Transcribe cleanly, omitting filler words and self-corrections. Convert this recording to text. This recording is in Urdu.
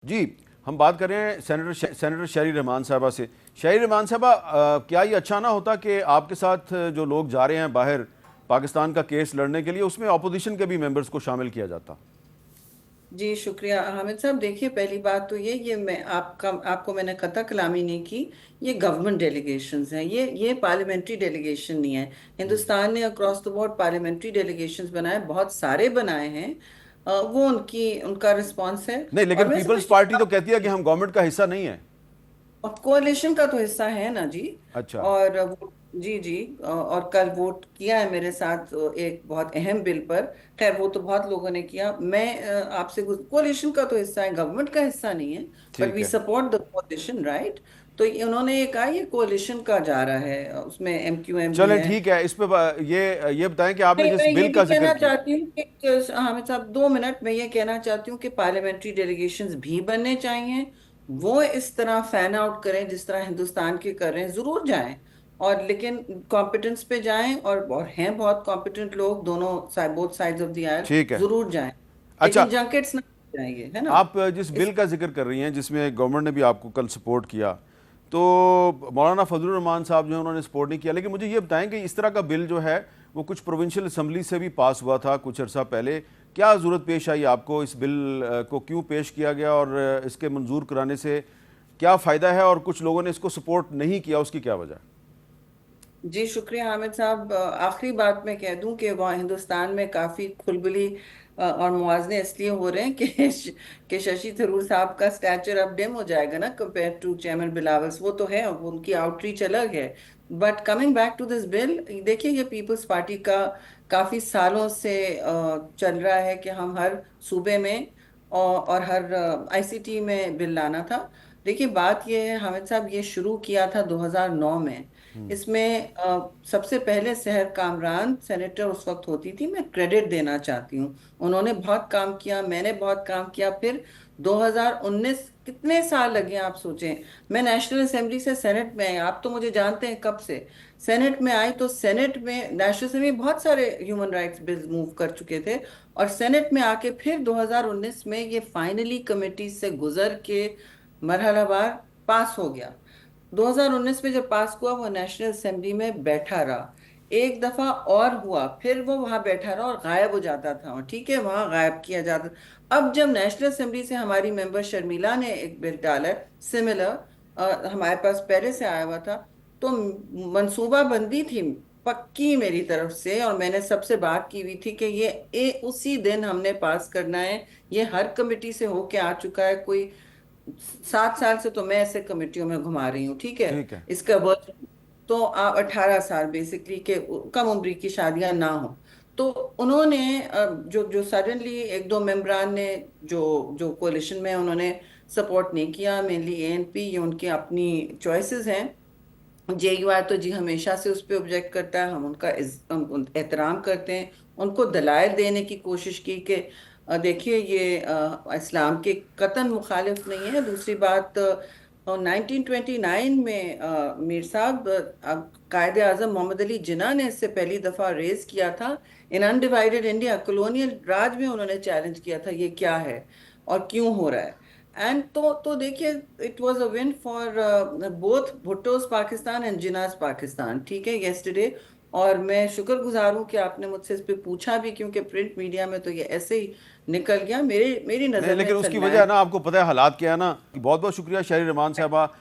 جی ہم بات کر رہے ہیں سینیٹر شہری رحمان صاحبہ سے. شہری رحمان صاحبہ، کیا یہ اچھا نہ ہوتا کہ آپ کے ساتھ جو لوگ جا رہے ہیں باہر پاکستان کا کیس لڑنے کے لیے، اس میں اپوزیشن کے بھی ممبرز کو شامل کیا جاتا؟ جی شکریہ حامد صاحب. دیکھیے پہلی بات تو یہ میں آپ کو میں نے قطع کلامی نہیں کی. یہ گورنمنٹ ڈیلیگیشنز ہیں، یہ پارلیمنٹری ڈیلیگیشن نہیں ہے. ہندوستان نے across the board parliamentary delegations بنائے، بہت سارے بنائے ہیں. وہ ان کا رسپانس ہے. نہیں، اور لیکن میں پیپلز سمجھتی پارٹی تو کہتی ہے کہ ہوں ہم گورنمنٹ کا حصہ نہیں ہیں. کوalition کا تو حصہ ہے نا جی. اچھا. اور جی جی. اور کل ووٹ کیا ہے میرے ساتھ ایک بہت اہم بل پر. خیر وہ تو بہت لوگوں نے کیا. میں آپ سے کوalition کا تو حصہ ہے، گورنمنٹ کا حصہ نہیں ہے. بٹ ٹھیک وی ہے. سپورٹ دا کوalition رائٹ. تو انہوں نے یہ کہا یہ کوalition کا جا رہا ہے، اس میں ایم کیو ایم بھی چلیں ہے. ٹھیک ہے، اس پہ یہ بتائیں کہ آپ نے میں جس یہ بل بھی کا ذکر کہنا کیا. چاہتی ہوں کہ حامد صاحب 2 منٹ میں یہ کہنا چاہتی ہوں کہ پارلیمنٹری ڈیلیگیشنز بھی بننے چاہیے. وہ اس طرح فین آؤٹ کریں جس طرح ہندوستان کے کر رہے ہیں، ضرور جائیں. اور لیکن کمپٹنس پہ جائیں، اور ہیں بہت کمپٹنٹ لوگ دونوں both sides of the oil. ٹھیک ہے. ضرور جائیں. اچھا، لیکن جنکٹس نہ جائیں گے، ہے نا. آپ جس اس بل کا ذکر کر رہی ہیں جس میں گورنمنٹ نے بھی آپ کو کل سپورٹ کیا، تو مولانا فضل الرحمان صاحب جو ہیں انہوں نے سپورٹ نہیں کیا، لیکن مجھے یہ بتائیں کہ اس طرح کا بل جو ہے وہ کچھ پروونشل اسمبلی سے بھی پاس ہوا تھا کچھ عرصہ پہلے. کیا ضرورت پیش آئی آپ کو اس بل کو کیوں پیش کیا گیا، اور اس کے منظور کرانے سے کیا فائدہ ہے، اور کچھ لوگوں نے اس کو سپورٹ نہیں کیا، اس کی کیا وجہ ہے؟ جی شکریہ حامد صاحب. آخری بات میں کہہ دوں کہ وہاں ہندوستان میں کافی کھلبلی اور موازنے اس لیے ہو رہے ہیں کہ ششی تھرور صاحب کا سٹیچر اب ڈیم ہو جائے گا نا کمپیئر ٹو چیئرمین بلاولس. وہ تو ہے، ان کی آؤٹ ریچ الگ ہے. But coming back to this bill, دیکھیے یہ پیپلز پارٹی کا کافی سالوں سے چل رہا ہے کہ ہم ہر صوبے میں اور ہر آئی سی ٹی میں بل لانا تھا. دیکھیے بات یہ ہے حامد صاحب، یہ شروع کیا تھا 2009 میں. اس میں سب سے پہلے سحر کامران سینیٹر اس وقت ہوتی تھی. میں کریڈٹ دینا چاہتی ہوں، انہوں نے بہت کام کیا، میں نے بہت کام کیا. پھر 2019 کتنے سال لگے آپ سوچیں. میں نیشنل اسمبلی سے سینٹ میں آئی، آپ تو مجھے جانتے ہیں کب سے سینٹ میں آئی. تو سینٹ میں نیشنل اسمبلی بہت سارے ہیومن رائٹس بلز موو کر چکے تھے. اور سینٹ میں آ کے پھر 2019 میں یہ فائنلی کمیٹی سے گزر کے مرحلہ وار پاس ہو گیا. 2019 میں جب پاس ہوا وہ نیشنل اسمبلی میں بیٹھا رہا. ایک دفعہ اور ہوا، پھر وہ وہاں بیٹھا رہا اور غائب ہو جاتا تھا. ٹھیک ہے، وہاں غائب کیا جاتا. اب جب نیشنل اسمبلی سے ہماری ممبر شرمیلا نے ایک بل ڈالا سملر، ہمارے پاس پہلے سے آیا ہوا تھا، تو منصوبہ بندی تھی پکی میری طرف سے. اور میں نے سب سے بات کی ہوئی تھی کہ یہ اسی دن ہم نے پاس کرنا ہے. یہ ہر کمیٹی سے ہو کے آ چکا ہے. کوئی 7 سال سے تو میں ایسے کمیٹیوں میں گھما رہی ہوں. ٹھیک ہے، ٹھیک ہے. اس کا ورژن تو آپ 18 سال بیسکلی کہ کم عمری کی شادیاں نہ ہوں. تو انہوں نے جو سڈنلی ایک دو ممبران نے جو کوalition میں انہوں نے سپورٹ نہیں کیا، مینلی اے این پی، یہ ان کی اپنی چوائسیز ہیں. جے یو آئی تو جی ہمیشہ سے اس پہ آبجیکٹ کرتا ہے، ہم ان کا احترام کرتے ہیں. ان کو دلائل دینے کی کوشش کی کہ دیکھیے یہ اسلام کے قطعاً مخالف نہیں ہے. دوسری بات 1929 میں میر صاحب قائد اعظم محمد علی جناح نے اس سے پہلی دفعہ ریز کیا تھا ان انڈیوائیڈڈ انڈیا. کلونیل راج میں انہوں نے چیلنج کیا تھا یہ کیا ہے اور کیوں ہو رہا ہے. اینڈ تو دیکھیے it was a one for both Bhuttos Pakistan and Jinnah's Pakistan. ٹھیک ہے یسٹرڈے. اور میں شکر گزار ہوں کہ آپ نے مجھ سے اس پہ پوچھا بھی، کیونکہ پرنٹ میڈیا میں تو یہ ایسے ہی نکل گیا. میری نہیں، نظر میں لیکن اٹس اس اے کی وجہ ہے لینڈ. نا، آپ کو پتہ ہے حالات کیا ہے نا. بہت بہت شکریہ شہری رحمان صاحبہ.